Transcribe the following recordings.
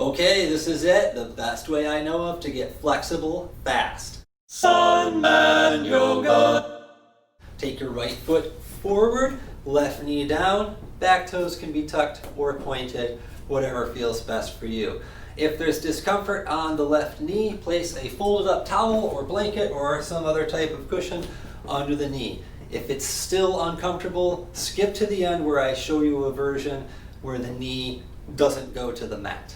Okay, this is it, the best way I know of to get flexible fast. Sunman Yoga. Take your right foot forward, left knee down, back toes can be tucked or pointed, whatever feels best for you. If there's discomfort on the left knee, place a folded up towel or blanket or some other type of cushion under the knee. If it's still uncomfortable, skip to the end where I show you a version where the knee doesn't go to the mat.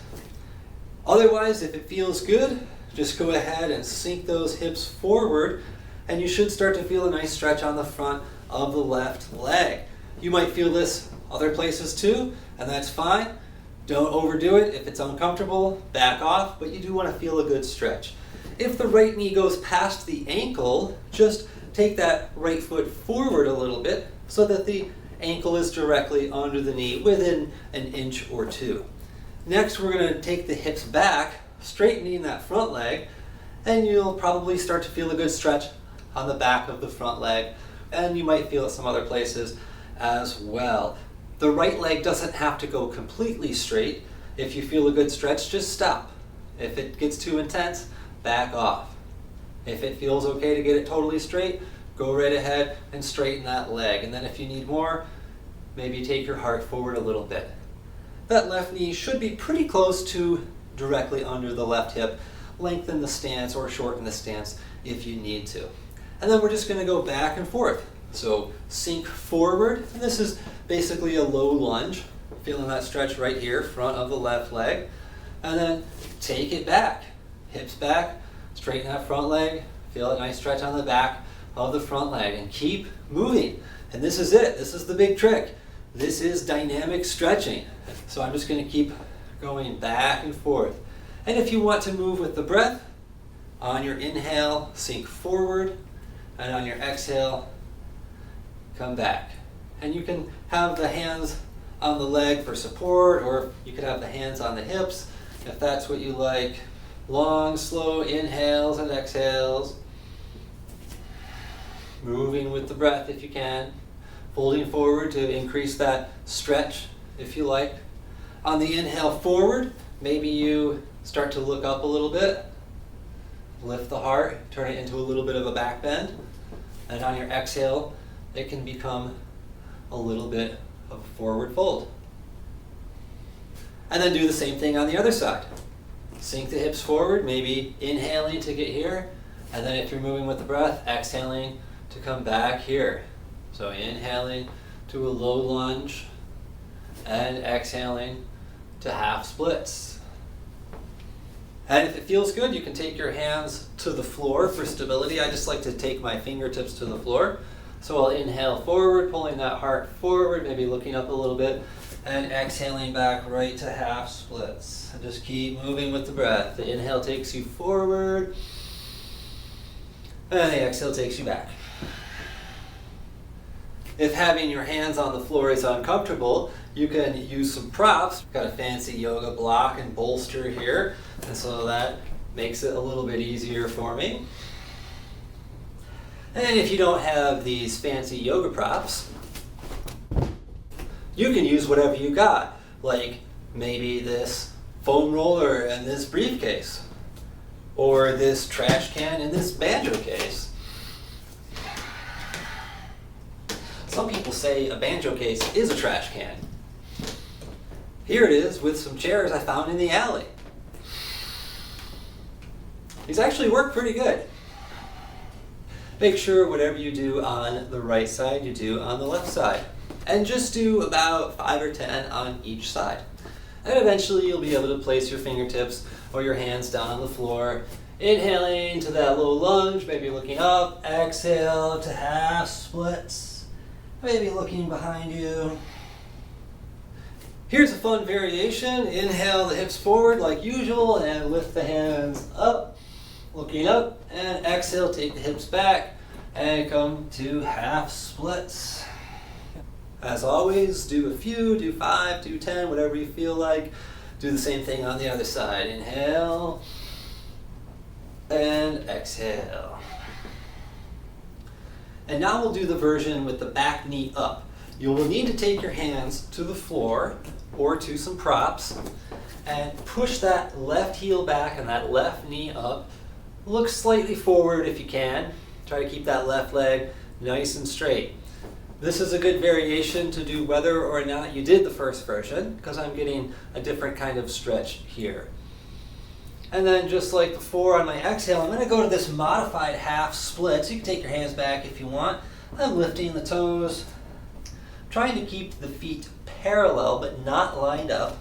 Otherwise, if it feels good, just go ahead and sink those hips forward and you should start to feel a nice stretch on the front of the left leg. You might feel this other places too, and that's fine. Don't overdo it. If it's uncomfortable, back off, but you do want to feel a good stretch. If the right knee goes past the ankle, just take that right foot forward a little bit so that the ankle is directly under the knee within an inch or two. Next, we're going to take the hips back, straightening that front leg, and you'll probably start to feel a good stretch on the back of the front leg, and you might feel it some other places as well. The right leg doesn't have to go completely straight. If you feel a good stretch, just stop. If it gets too intense, back off. If it feels okay to get it totally straight, go right ahead and straighten that leg. And then if you need more, maybe take your heart forward a little bit. That left knee should be pretty close to directly under the left hip. Lengthen the stance or shorten the stance if you need to. And then we're just going to go back and forth. So sink forward, and this is basically a low lunge. Feeling that stretch right here, front of the left leg. And then take it back. Hips back, straighten that front leg. Feel a nice stretch on the back of the front leg. And keep moving. And this is it. This is the big trick. This is dynamic stretching. So I'm just going to keep going back and forth. And if you want to move with the breath, on your inhale, sink forward. And on your exhale, come back. And you can have the hands on the leg for support, or you could have the hands on the hips if that's what you like. Long, slow inhales and exhales. Moving with the breath if you can. Folding forward to increase that stretch if you like. On the inhale forward, maybe you start to look up a little bit. Lift the heart, turn it into a little bit of a back bend. And on your exhale, it can become a little bit of a forward fold. And then do the same thing on the other side. Sink the hips forward, maybe inhaling to get here, and then if you're moving with the breath, exhaling to come back here. So inhaling to a low lunge, and exhaling to half splits. And if it feels good, you can take your hands to the floor for stability. I just like to take my fingertips to the floor. So I'll inhale forward, pulling that heart forward, maybe looking up a little bit, and exhaling back right to half splits. And just keep moving with the breath. The inhale takes you forward, and the exhale takes you back. If having your hands on the floor is uncomfortable, you can use some props. I've got a fancy yoga block and bolster here, and so that makes it a little bit easier for me. And if you don't have these fancy yoga props, you can use whatever you got, like maybe this foam roller and this briefcase, or this trash can and this banjo case. Some people say a banjo case is a trash can. Here it is with some chairs I found in the alley. These actually work pretty good. Make sure whatever you do on the right side, you do on the left side. And just do about 5 or 10 on each side. And eventually you'll be able to place your fingertips or your hands down on the floor. Inhaling to that low lunge, maybe looking up. Exhale to half splits. Maybe looking behind you. Here's a fun variation. Inhale the hips forward like usual and lift the hands up, looking up, and exhale, take the hips back and come to half splits. As always, do a few, do 5, do 10, whatever you feel like. Do the same thing on the other side. Inhale and exhale. And now we'll do the version with the back knee up. You will need to take your hands to the floor or to some props and push that left heel back and that left knee up. Look slightly forward if you can. Try to keep that left leg nice and straight. This is a good variation to do whether or not you did the first version, because I'm getting a different kind of stretch here. And then just like before on my exhale, I'm going to go to this modified half split. So you can take your hands back if you want. I'm lifting the toes, trying to keep the feet parallel but not lined up.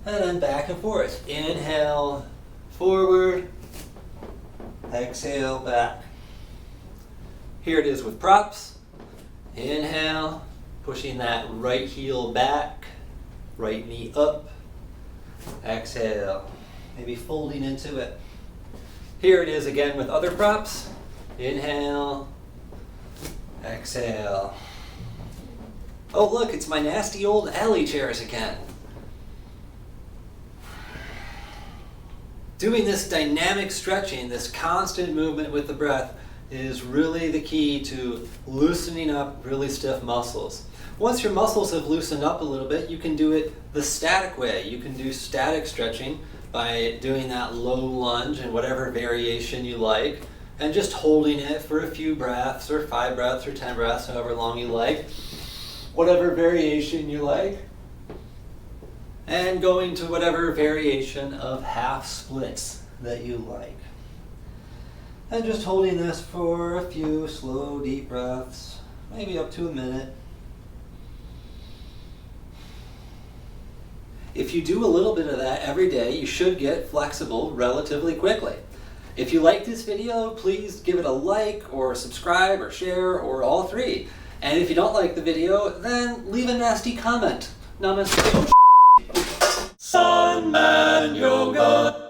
And then back and forth. Inhale, forward. Exhale, back. Here it is with props. Inhale, pushing that right heel back, right knee up. Exhale, maybe folding into it. Here it is again with other props. Inhale, exhale. Oh look, it's my nasty old alley chairs again. Doing this dynamic stretching, this constant movement with the breath, is really the key to loosening up really stiff muscles. Once your muscles have loosened up a little bit, you can do it the static way. You can do static stretching by doing that low lunge in whatever variation you like, and just holding it for a few breaths, or 5 breaths, or 10 breaths, however long you like. Whatever variation you like. And going to whatever variation of half splits that you like. And just holding this for a few slow, deep breaths, maybe up to a minute. If you do a little bit of that every day, you should get flexible relatively quickly. If you like this video, please give it a like, or subscribe, or share, or all three. And if you don't like the video, then leave a nasty comment. Namaste. Sun Man Yoga.